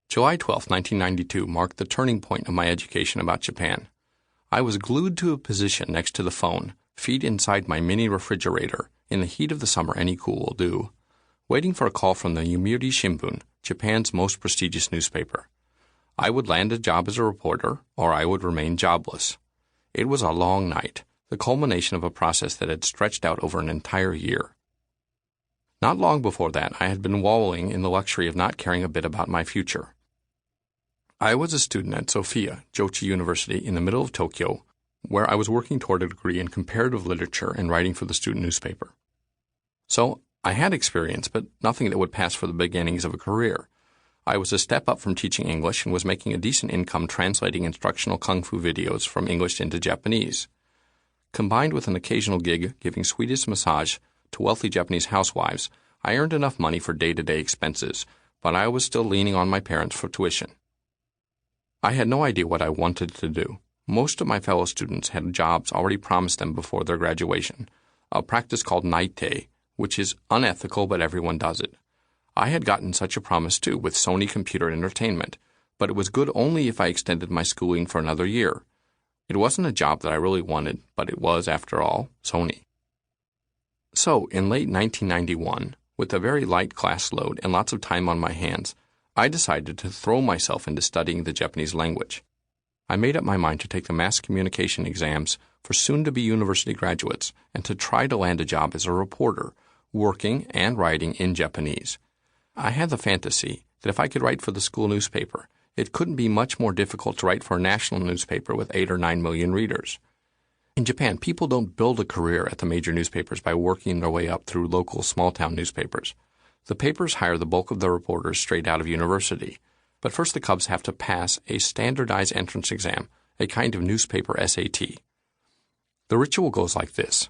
July 12, 1992 marked the turning point of my education about Japan. I was glued to a position next to the phone, feet inside my mini refrigerator, in the heat of the summer any cool will do, waiting for a call from the Yomiuri Shinbun, Japan's most prestigious newspaper. I would land a job as a reporter, or I would remain jobless. It was a long night, the culmination of a process that had stretched out over an entire year. Not long before that, I had been wallowing in the luxury of not caring a bit about my future. I was a student at Sophia, Jochi University, in the middle of Tokyo, where I was working toward a degree in comparative literature and writing for the student newspaper. So, I had experience, but nothing that would pass for the beginnings of a career. I was a step up from teaching English and was making a decent income translating instructional kung fu videos from English into Japanese. Combined with an occasional gig giving Swedish massage to wealthy Japanese housewives, I earned enough money for day-to-day expenses, but I was still leaning on my parents for tuition. I had no idea what I wanted to do. Most of my fellow students had jobs already promised them before their graduation, a practice called naite, which is unethical, but everyone does it. I had gotten such a promise too with Sony Computer Entertainment, but it was good only if I extended my schooling for another year. It wasn't a job that I really wanted, but it was, after all, Sony. So, in late 1991, with a very light class load and lots of time on my hands, I decided to throw myself into studying the Japanese language. I made up my mind to take the mass communication exams for soon-to-be university graduates and to try to land a job as a reporter, working and writing in Japanese. I had the fantasy that if I could write for the school newspaper, it couldn't be much more difficult to write for a national newspaper with 8 or 9 million readers. In Japan, people don't build a career at the major newspapers by working their way up through local small-town newspapers. The papers hire the bulk of the reporters straight out of university, but first the Cubs have to pass a standardized entrance exam, a kind of newspaper SAT. The ritual goes like this.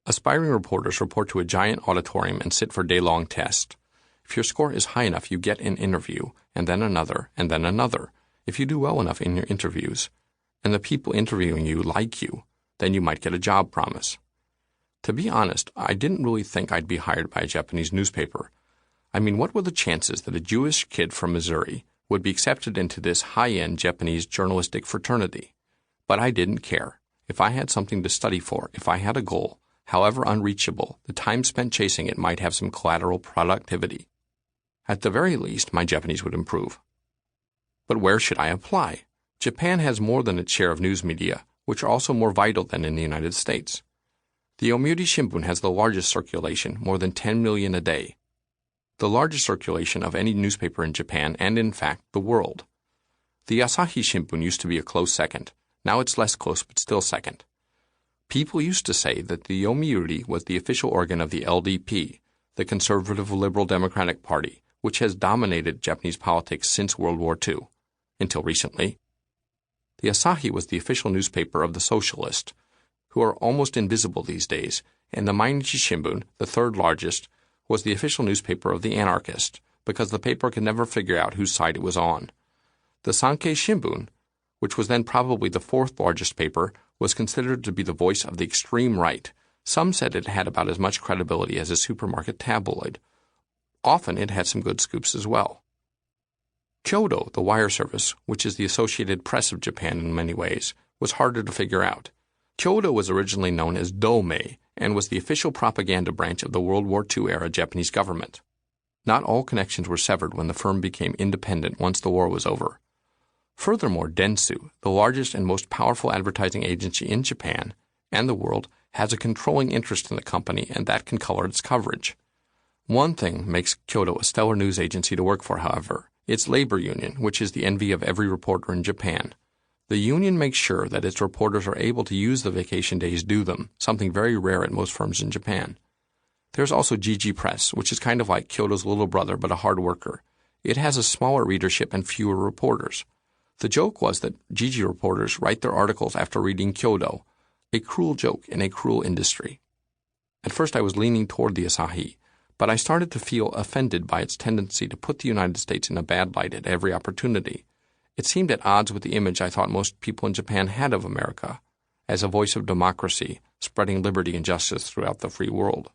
Aspiring reporters report to a giant auditorium and sit for day-long tests. If your score is high enough, you get an interview, and then another, and then another. If you do well enough in your interviews, and the people interviewing you like you, then you might get a job promise. To be honest, I didn't really think I'd be hired by a Japanese newspaper. I mean, what were the chances that a Jewish kid from Missouri would be accepted into this high-end Japanese journalistic fraternity? But I didn't care. If I had something to study for, if I had a goal, however unreachable, the time spent chasing it might have some collateral productivity. At the very least, my Japanese would improve. But where should I apply? Japan has more than its share of news media, which are also more vital than in the United States. The Yomiuri Shinbun has the largest circulation, more than 10 million a day. The largest circulation of any newspaper in Japan and, in fact, the world. The Asahi Shimbun used to be a close second. Now it's less close, but still second. People used to say that the Yomiuri was the official organ of the LDP, the Conservative Liberal Democratic Party, which has dominated Japanese politics since World War II, until recently. The Asahi was the official newspaper of the Socialist, who are almost invisible these days, and the Mainichi Shimbun, the third largest, was the official newspaper of the anarchist, because the paper could never figure out whose side it was on. The Sankei Shimbun, which was then probably the fourth largest paper, was considered to be the voice of the extreme right. Some said it had about as much credibility as a supermarket tabloid. Often it had some good scoops as well. Kyodo, the wire service, which is the Associated Press of Japan in many ways, was harder to figure out. Kyodo was originally known as Domei and was the official propaganda branch of the World War II-era Japanese government. Not all connections were severed when the firm became independent once the war was over. Furthermore, Dentsu, the largest and most powerful advertising agency in Japan and the world, has a controlling interest in the company, and that can color its coverage. One thing makes Kyodo a stellar news agency to work for, however, its labor union, which is the envy of every reporter in Japan. The union makes sure that its reporters are able to use the vacation days due them, something very rare at most firms in Japan. There's also GG Press, which is kind of like Kyodo's little brother but a hard worker. It has a smaller readership and fewer reporters. The joke was that GG reporters write their articles after reading Kyodo, a cruel joke in a cruel industry. At first I was leaning toward the Asahi, but I started to feel offended by its tendency to put the United States in a bad light at every opportunity. It seemed at odds with the image I thought most people in Japan had of America, as a voice of democracy, spreading liberty and justice throughout the free world.